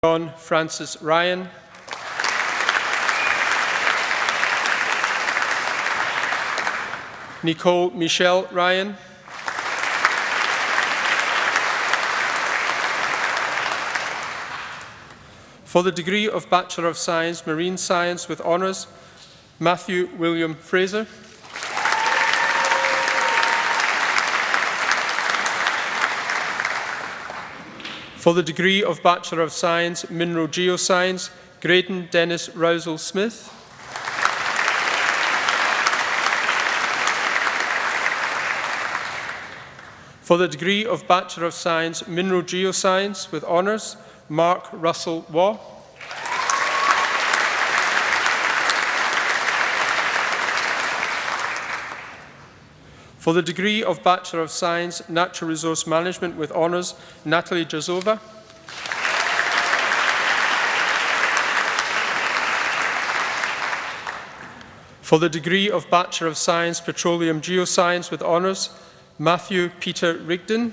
John Francis Ryan, Nicole Michelle Ryan, for the degree of Bachelor of Science, Marine Science with honours, Matthew William Fraser. For the degree of Bachelor of Science, Mineral Geoscience, Graydon Dennis Rousel Smith. For the degree of Bachelor of Science, Mineral Geoscience with honours, Mark Russell Waugh. For the degree of Bachelor of Science, Natural Resource Management with honours, Natalie Jazova. For the degree of Bachelor of Science, Petroleum Geoscience with honours, Matthew Peter Rigdon.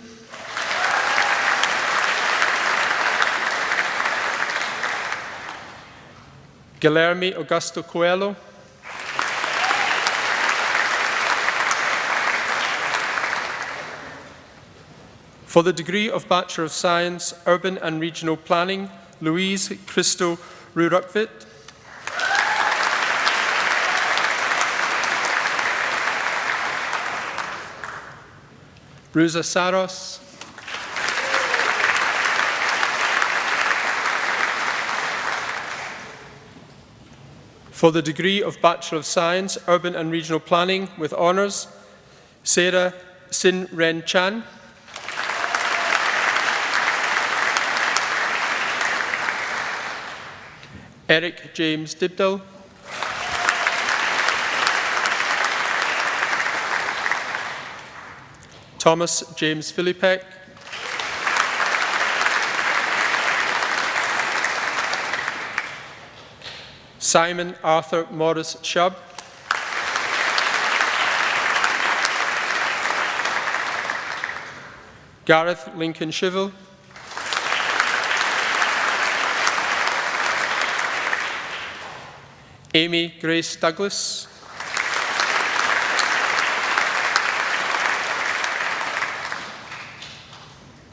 Guilherme Augusto Coelho. For the degree of Bachelor of Science, Urban and Regional Planning, Louise Christo Rurukvit. Ruza Saros. For the degree of Bachelor of Science, Urban and Regional Planning with honours, Sarah Sin Ren Chan. Eric James Dibdall. Thomas James Philippek. Simon Arthur Morris Shubb. Gareth Lincoln Shivel. Amy Grace Douglas.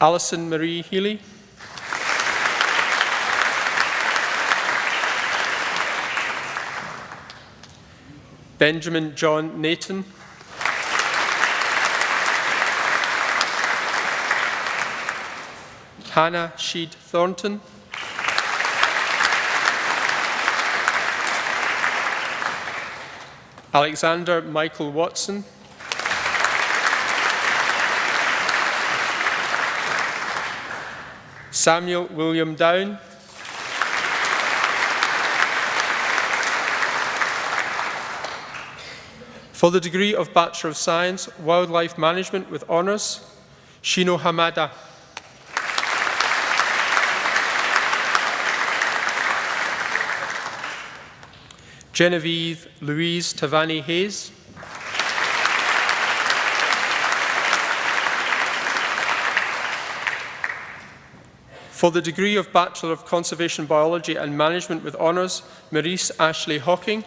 Alison Marie Healy. Benjamin John Nathan. Hannah Sheed Thornton. Alexander Michael Watson. Samuel William Down. For the degree of Bachelor of Science, Wildlife Management with honours, Shino Hamada. Genevieve Louise Tavani Hayes. For the degree of Bachelor of Conservation Biology and Management with honours, Maurice Ashley Hawking.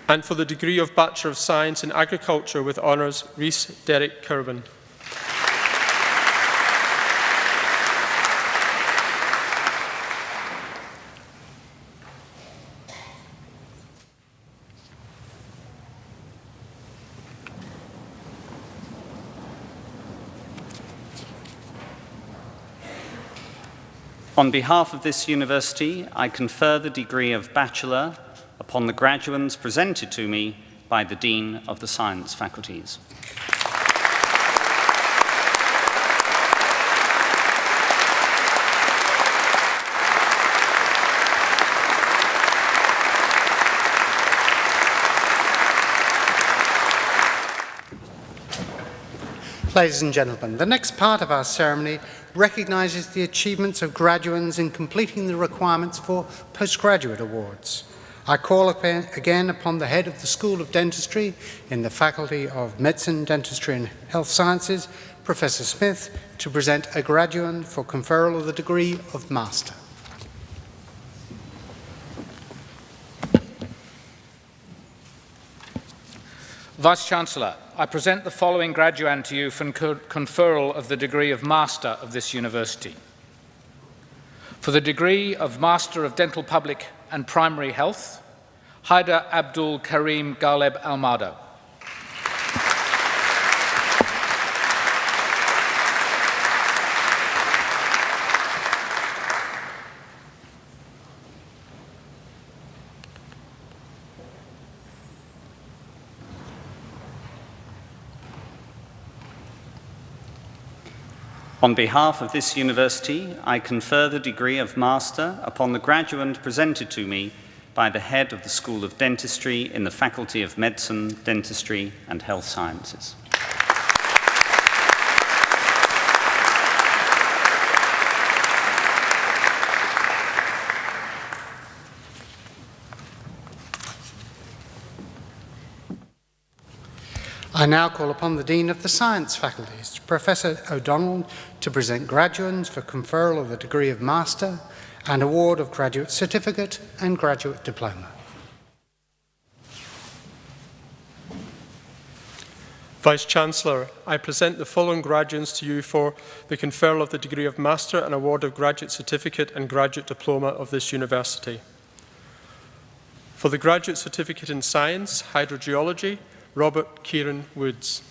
And for the degree of Bachelor of Science in Agriculture with honours, Rhys Derek Kirwan. On behalf of this university, I confer the degree of Bachelor upon the graduands presented to me by the Dean of the Science Faculties. Ladies and gentlemen, the next part of our ceremony recognises the achievements of graduands in completing the requirements for postgraduate awards. I call again upon the head of the School of Dentistry in the Faculty of Medicine, Dentistry and Health Sciences, Professor Smith, to present a graduand for conferral of the degree of Master. Vice-Chancellor, I present the following graduand to you for conferral of the degree of Master of this University. For the degree of Master of Dental Public and Primary Health, Haider Abdul Karim Galeb Almado. On behalf of this university, I confer the degree of Master upon the graduand presented to me by the head of the School of Dentistry in the Faculty of Medicine, Dentistry and Health Sciences. I now call upon the Dean of the Science Faculties, Professor O'Donnell, to present graduands for conferral of the degree of Master and award of Graduate Certificate and Graduate Diploma. Vice-Chancellor, I present the following graduands to you for the conferral of the degree of Master and award of Graduate Certificate and Graduate Diploma of this University. For the Graduate Certificate in Science, Hydrogeology, Robert Kieran Woods.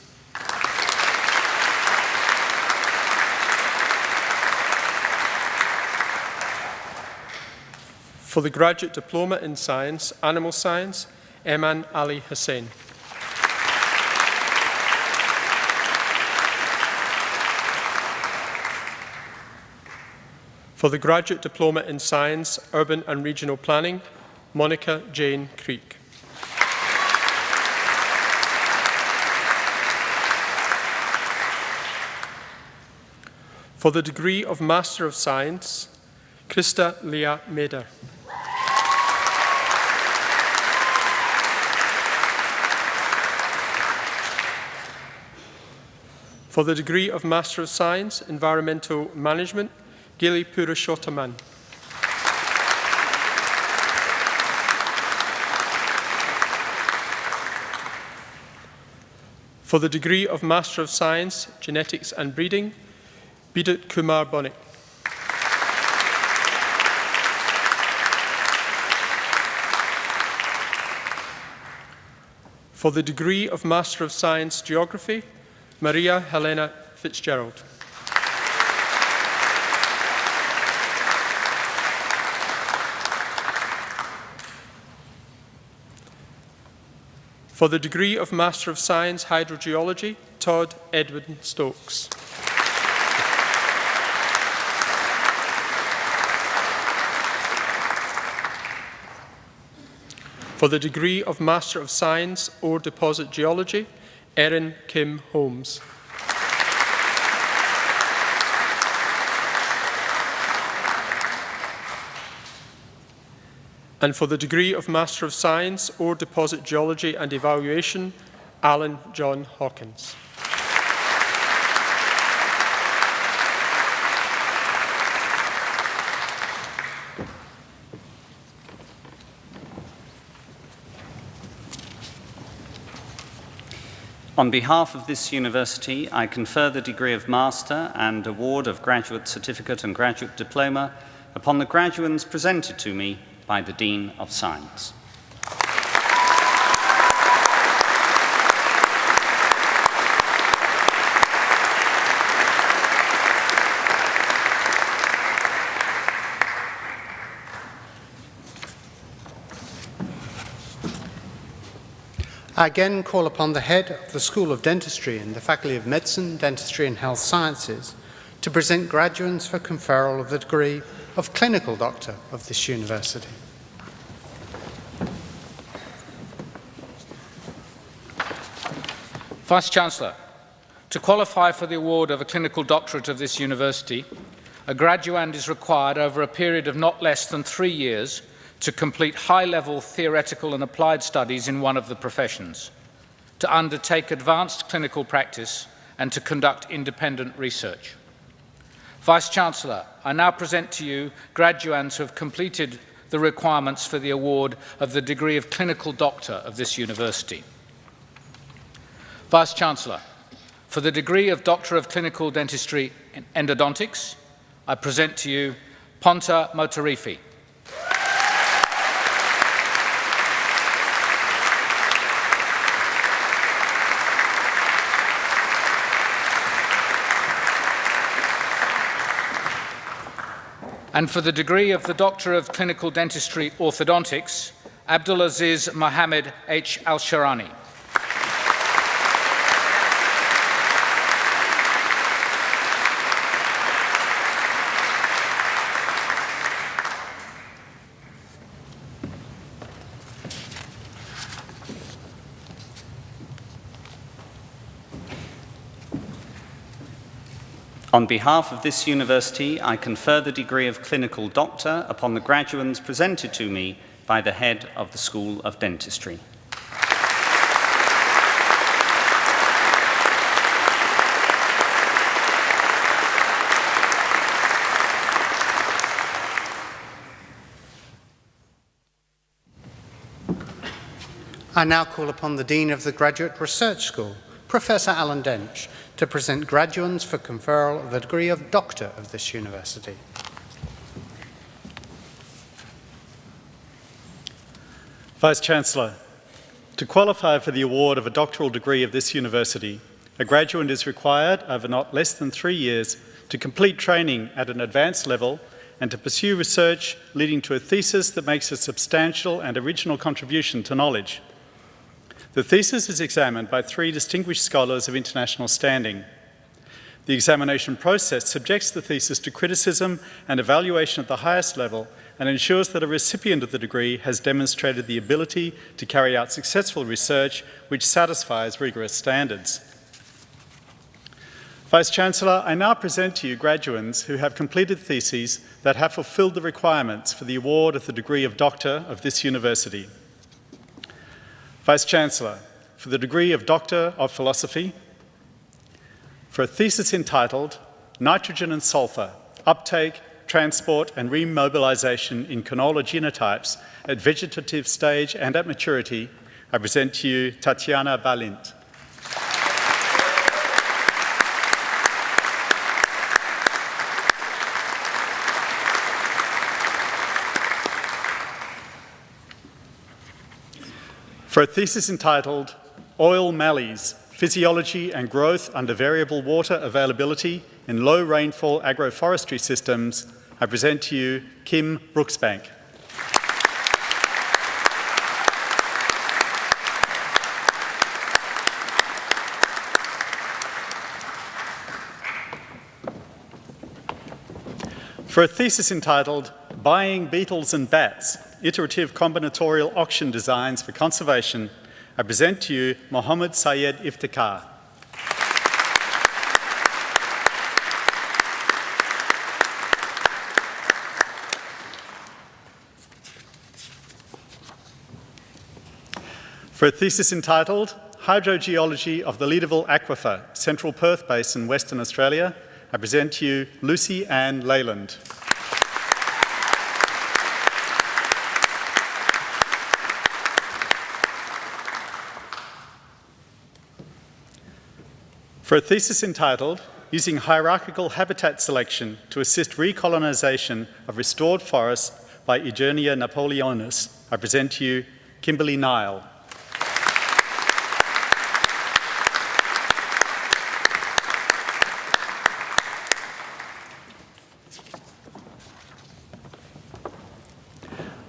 For the Graduate Diploma in Science, Animal Science, Eman Ali Hussain. For the Graduate Diploma in Science, Urban and Regional Planning, Monica Jane Creek. For the degree of Master of Science, Krista Leah Mader. For the degree of Master of Science, Environmental Management, Gili Purushottaman. For the degree of Master of Science, Genetics and Breeding, Bidit Kumar Bonik. For the degree of Master of Science, Geography, Maria Helena Fitzgerald. For the degree of Master of Science, Hydrogeology, Todd Edwin Stokes. For the degree of Master of Science, Ore Deposit Geology, Erin Kim Holmes. And for the degree of Master of Science, Ore Deposit Geology and Evaluation, Alan John Hawkins. On behalf of this university, I confer the degree of Master and award of Graduate Certificate and Graduate Diploma upon the graduands presented to me by the Dean of Science. I again call upon the head of the School of Dentistry in the Faculty of Medicine, Dentistry and Health Sciences to present graduands for conferral of the degree of Clinical Doctor of this university. Vice-Chancellor, to qualify for the award of a clinical doctorate of this university, a graduand is required over a period of not less than 3 years to complete high-level theoretical and applied studies in one of the professions, to undertake advanced clinical practice, and to conduct independent research. Vice-Chancellor, I now present to you graduands who have completed the requirements for the award of the degree of Clinical Doctor of this university. Vice-Chancellor, for the degree of Doctor of Clinical Dentistry in Endodontics, I present to you Ponta Motarifi. And for the degree of the Doctor of Clinical Dentistry Orthodontics, Abdulaziz Mohammed H. Al-Sharani. On behalf of this university, I confer the degree of Clinical Doctor upon the graduands presented to me by the head of the School of Dentistry. I now call upon the Dean of the Graduate Research School, Professor Alan Dench, to present graduands for conferral of the degree of Doctor of this university. Vice-Chancellor, to qualify for the award of a doctoral degree of this university, a graduand is required over not less than 3 years to complete training at an advanced level and to pursue research leading to a thesis that makes a substantial and original contribution to knowledge. The thesis is examined by 3 distinguished scholars of international standing. The examination process subjects the thesis to criticism and evaluation at the highest level and ensures that a recipient of the degree has demonstrated the ability to carry out successful research which satisfies rigorous standards. Vice-Chancellor, I now present to you graduands who have completed theses that have fulfilled the requirements for the award of the degree of Doctor of this university. Vice-Chancellor, for the degree of Doctor of Philosophy, for a thesis entitled Nitrogen and Sulfur, Uptake, Transport and Remobilization in Canola Genotypes at Vegetative Stage and at Maturity, I present to you Tatiana Balint. For a thesis entitled Oil Mallees, Physiology and Growth under Variable Water Availability in Low Rainfall Agroforestry Systems, I present to you Kim Brooksbank. For a thesis entitled Buying Beetles and Bats, Iterative Combinatorial Auction Designs for Conservation, I present to you Mohammed Sayed Iftikhar. For a thesis entitled Hydrogeology of the Leederville Aquifer, Central Perth Basin, Western Australia, I present to you Lucy Ann Leyland. For a thesis entitled Using Hierarchical Habitat Selection to Assist Recolonisation of Restored Forests by Eugenia Napoleonis, I present to you Kimberly Nile.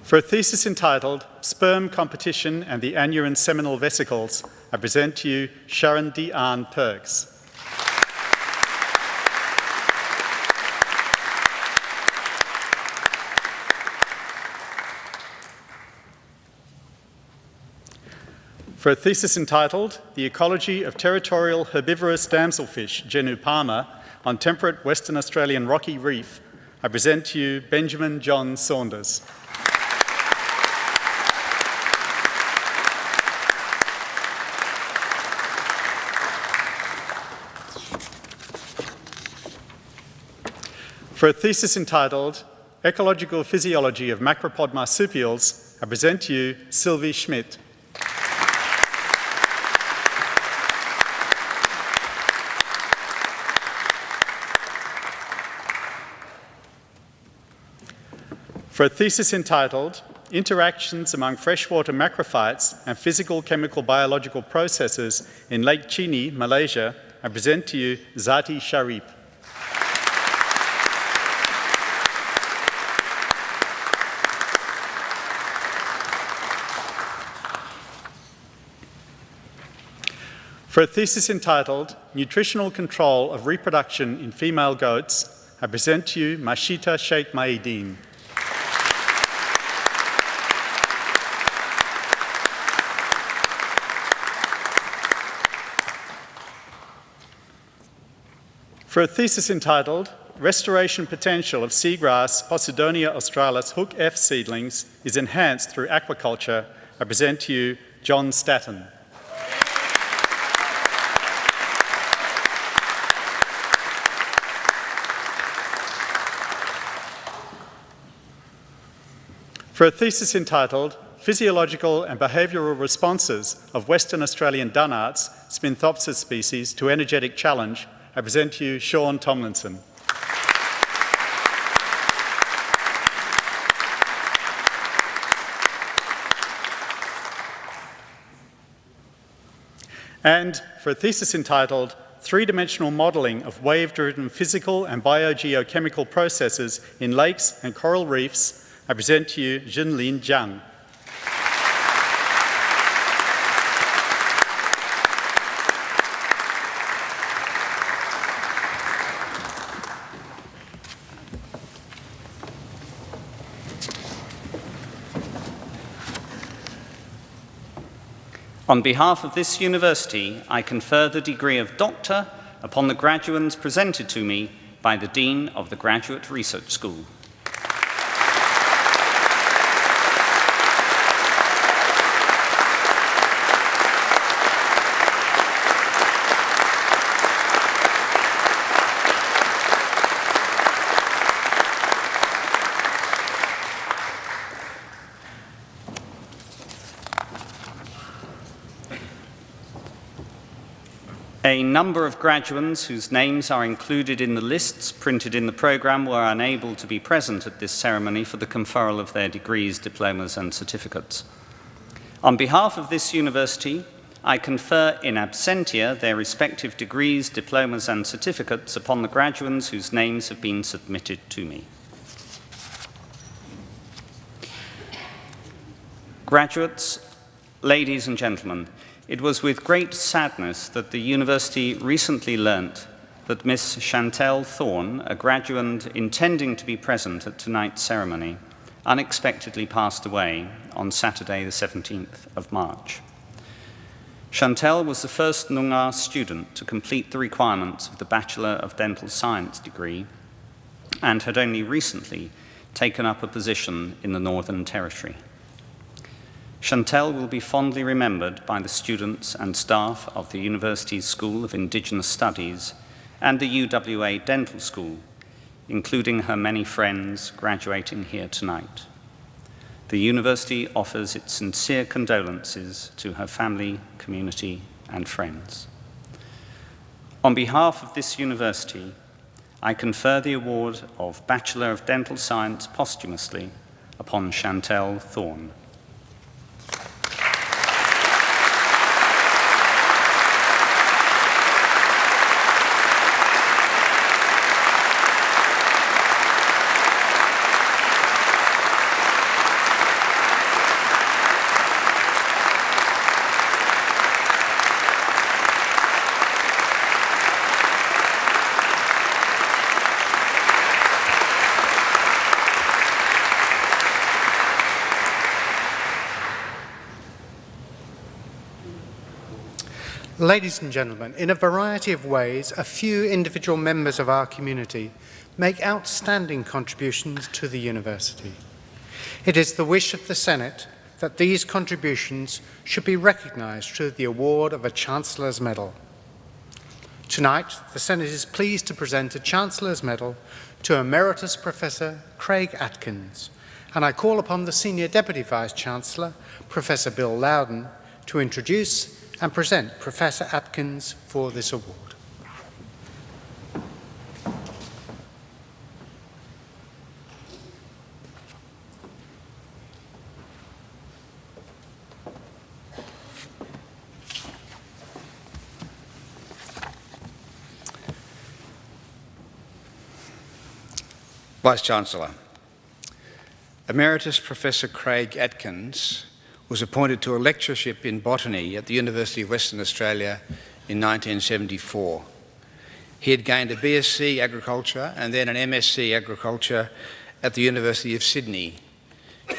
For a thesis entitled Sperm Competition and the Anurine Seminal Vesicles, I present to you Sharon D. Perks. For a thesis entitled The Ecology of Territorial Herbivorous Damselfish, Genu Palma, on Temperate Western Australian Rocky Reef, I present to you Benjamin John Saunders. For a thesis entitled Ecological Physiology of Macropod Marsupials, I present to you Sylvie Schmidt. For a thesis entitled Interactions Among Freshwater Macrophytes and Physical Chemical Biological Processes in Lake Chini, Malaysia, I present to you Zati Sharif. For a thesis entitled Nutritional Control of Reproduction in Female Goats, I present to you Mashita Sheikh Maideen. For a thesis entitled Restoration Potential of Seagrass Posidonia australis Hook F seedlings is enhanced through aquaculture, I present to you John Staton. For a thesis entitled Physiological and Behavioural Responses of Western Australian Dunarts Spinthopsis species to Energetic Challenge, I present to you Sean Tomlinson. And for a thesis entitled Three-Dimensional Modelling of Wave-Driven Physical and Biogeochemical Processes in Lakes and Coral Reefs, I present to you Junlin Jiang. On behalf of this university, I confer the degree of Doctor upon the graduands presented to me by the Dean of the Graduate Research School. A number of graduands whose names are included in the lists printed in the programme were unable to be present at this ceremony for the conferral of their degrees, diplomas and certificates. On behalf of this university, I confer in absentia their respective degrees, diplomas and certificates upon the graduands whose names have been submitted to me. Graduates, ladies and gentlemen, it was with great sadness that the university recently learnt that Miss Chantelle Thorne, a graduand intending to be present at tonight's ceremony, unexpectedly passed away on Saturday the 17th of March. Chantelle was the first Noongar student to complete the requirements of the Bachelor of Dental Science degree and had only recently taken up a position in the Northern Territory. Chantelle will be fondly remembered by the students and staff of the university's School of Indigenous Studies and the UWA Dental School, including her many friends graduating here tonight. The university offers its sincere condolences to her family, community, and friends. On behalf of this university, I confer the award of Bachelor of Dental Science posthumously upon Chantelle Thorne. Ladies and gentlemen, in a variety of ways, a few individual members of our community make outstanding contributions to the university. It is the wish of the Senate that these contributions should be recognised through the award of a Chancellor's Medal. Tonight, the Senate is pleased to present a Chancellor's Medal to Emeritus Professor Craig Atkins, and I call upon the Senior Deputy Vice-Chancellor, Professor Bill Loudon, to introduce and present Professor Atkins for this award. Vice-Chancellor, Emeritus Professor Craig Atkins was appointed to a lectureship in botany at the University of Western Australia in 1974. He had gained a BSc Agriculture and then an MSc Agriculture at the University of Sydney.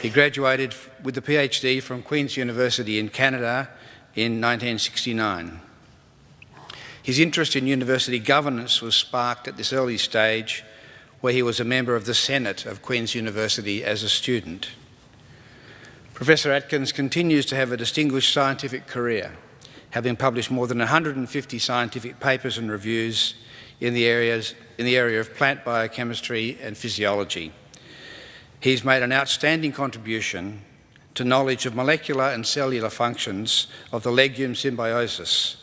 He graduated with a PhD from Queen's University in Canada in 1969. His interest in university governance was sparked at this early stage, where he was a member of the Senate of Queen's University as a student. Professor Atkins continues to have a distinguished scientific career, having published more than 150 scientific papers and reviews in the area of plant biochemistry and physiology. He's made an outstanding contribution to knowledge of molecular and cellular functions of the legume symbiosis,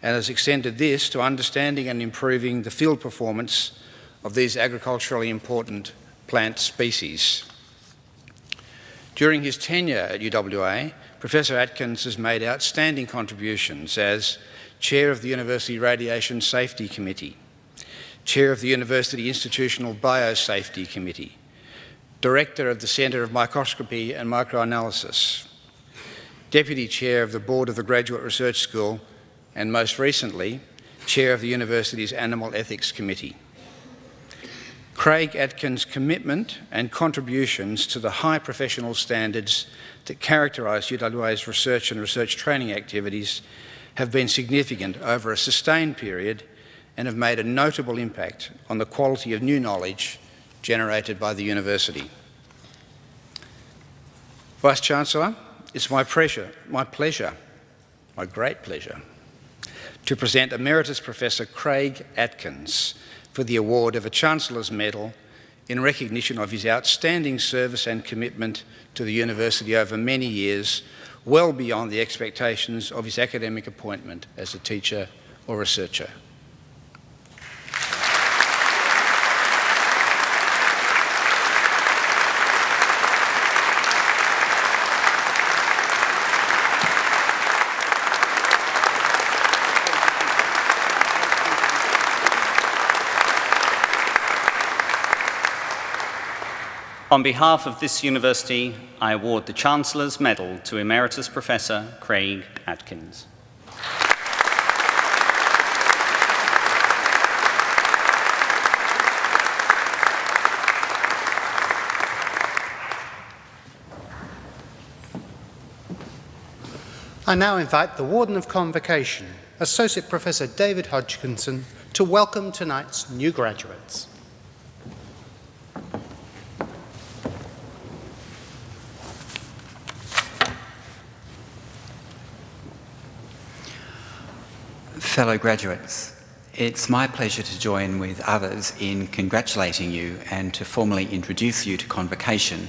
and has extended this to understanding and improving the field performance of these agriculturally important plant species. During his tenure at UWA, Professor Atkins has made outstanding contributions as Chair of the University Radiation Safety Committee, Chair of the University Institutional Biosafety Committee, Director of the Centre of Microscopy and Microanalysis, Deputy Chair of the Board of the Graduate Research School, and most recently, Chair of the University's Animal Ethics Committee. Craig Atkins' commitment and contributions to the high professional standards that characterise UWA's research and research training activities have been significant over a sustained period and have made a notable impact on the quality of new knowledge generated by the university. Vice-Chancellor, it's my great pleasure, to present Emeritus Professor Craig Atkins for the award of a Chancellor's Medal in recognition of his outstanding service and commitment to the university over many years, well beyond the expectations of his academic appointment as a teacher or researcher. On behalf of this university, I award the Chancellor's Medal to Emeritus Professor Craig Atkins. I now invite the Warden of Convocation, Associate Professor David Hodgkinson, to welcome tonight's new graduates. Fellow graduates, it's my pleasure to join with others in congratulating you and to formally introduce you to Convocation,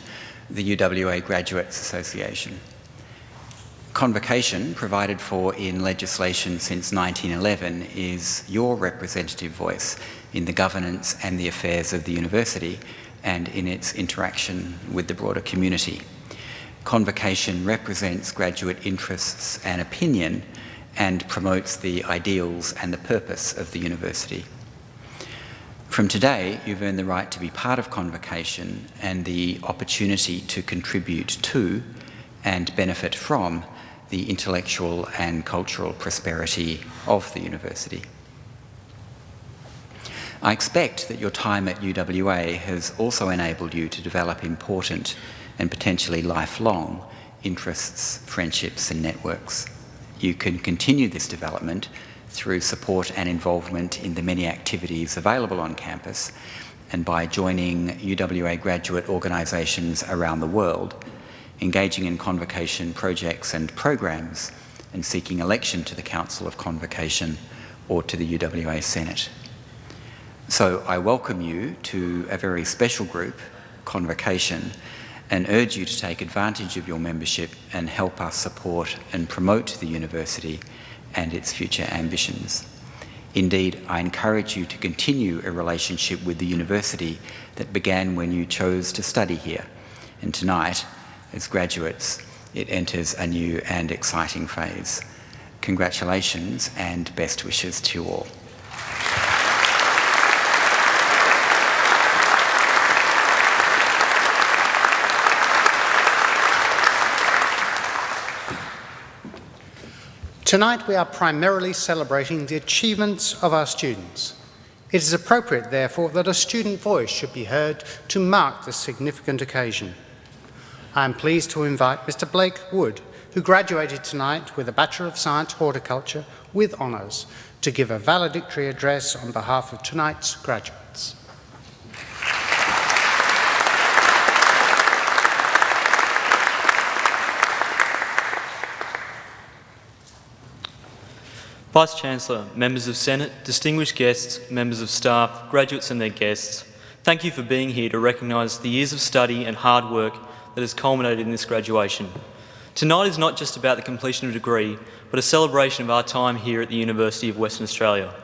the UWA Graduates Association. Convocation, provided for in legislation since 1911, is your representative voice in the governance and the affairs of the university and in its interaction with the broader community. Convocation represents graduate interests and opinion and promotes the ideals and the purpose of the university. From today, you've earned the right to be part of Convocation and the opportunity to contribute to and benefit from the intellectual and cultural prosperity of the university. I expect that your time at UWA has also enabled you to develop important and potentially lifelong interests, friendships and networks. You can continue this development through support and involvement in the many activities available on campus and by joining UWA graduate organisations around the world, engaging in Convocation projects and programs, and seeking election to the Council of Convocation or to the UWA Senate. So I welcome you to a very special group convocation and urge you to take advantage of your membership and help us support and promote the university and its future ambitions. Indeed, I encourage you to continue a relationship with the university that began when you chose to study here. And tonight, as graduates, it enters a new and exciting phase. Congratulations and best wishes to you all. Tonight we are primarily celebrating the achievements of our students. It is appropriate, therefore, that a student voice should be heard to mark this significant occasion. I am pleased to invite Mr. Blake Wood, who graduated tonight with a Bachelor of Science Horticulture with honours, to give a valedictory address on behalf of tonight's graduates. Vice-Chancellor, members of Senate, distinguished guests, members of staff, graduates and their guests, thank you for being here to recognise the years of study and hard work that has culminated in this graduation. Tonight is not just about the completion of a degree, but a celebration of our time here at the University of Western Australia.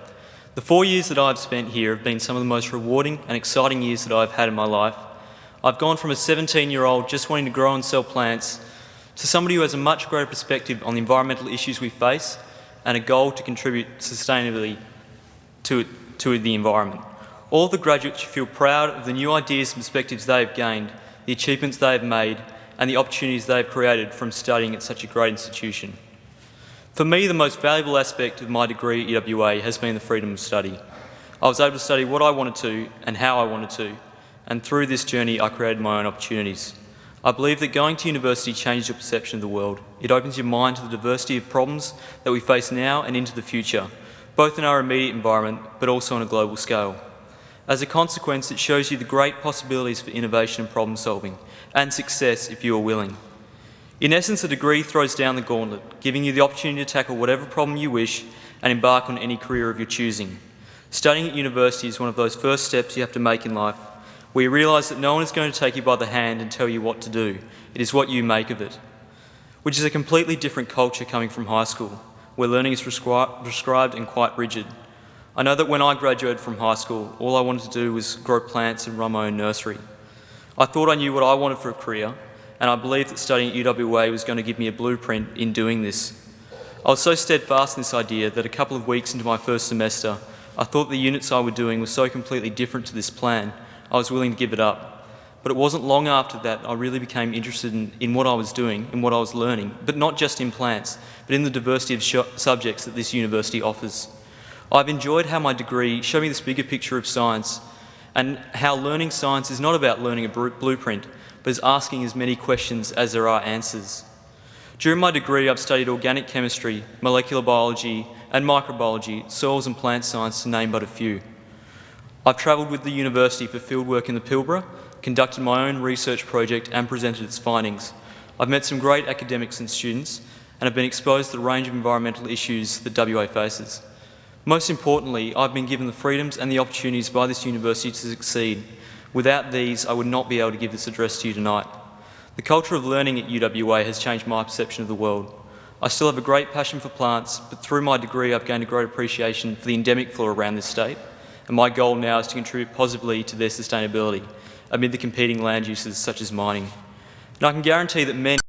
The 4 years that I've spent here have been some of the most rewarding and exciting years that I've had in my life. I've gone from a 17-year-old just wanting to grow and sell plants to somebody who has a much greater perspective on the environmental issues we face and a goal to contribute sustainably to the environment. All the graduates should feel proud of the new ideas and perspectives they have gained, the achievements they have made, and the opportunities they have created from studying at such a great institution. For me, the most valuable aspect of my degree at UWA has been the freedom of study. I was able to study what I wanted to and how I wanted to, and through this journey I created my own opportunities. I believe that going to university changes your perception of the world. It opens your mind to the diversity of problems that we face now and into the future, both in our immediate environment but also on a global scale. As a consequence, it shows you the great possibilities for innovation and problem solving, and success if you are willing. In essence, a degree throws down the gauntlet, giving you the opportunity to tackle whatever problem you wish and embark on any career of your choosing. Studying at university is one of those first steps you have to make in life, where you realise that no one is going to take you by the hand and tell you what to do. It is what you make of it, which is a completely different culture coming from high school, where learning is prescribed and quite rigid. I know that when I graduated from high school, all I wanted to do was grow plants and run my own nursery. I thought I knew what I wanted for a career, and I believed that studying at UWA was going to give me a blueprint in doing this. I was so steadfast in this idea that a couple of weeks into my first semester, I thought the units I was doing were so completely different to this plan, I was willing to give it up. But it wasn't long after that I really became interested in what I was doing and what I was learning, but not just in plants, but in the diversity of subjects that this university offers. I've enjoyed how my degree showed me this bigger picture of science, and how learning science is not about learning a blueprint, but is asking as many questions as there are answers. During my degree, I've studied organic chemistry, molecular biology, and microbiology, soils and plant science, to name but a few. I've travelled with the university for fieldwork in the Pilbara, conducted my own research project and presented its findings. I've met some great academics and students and have been exposed to the range of environmental issues that WA faces. Most importantly, I've been given the freedoms and the opportunities by this university to succeed. Without these, I would not be able to give this address to you tonight. The culture of learning at UWA has changed my perception of the world. I still have a great passion for plants, but through my degree I've gained a great appreciation for the endemic flora around this state, and my goal now is to contribute positively to their sustainability amid the competing land uses such as mining. And I can guarantee that many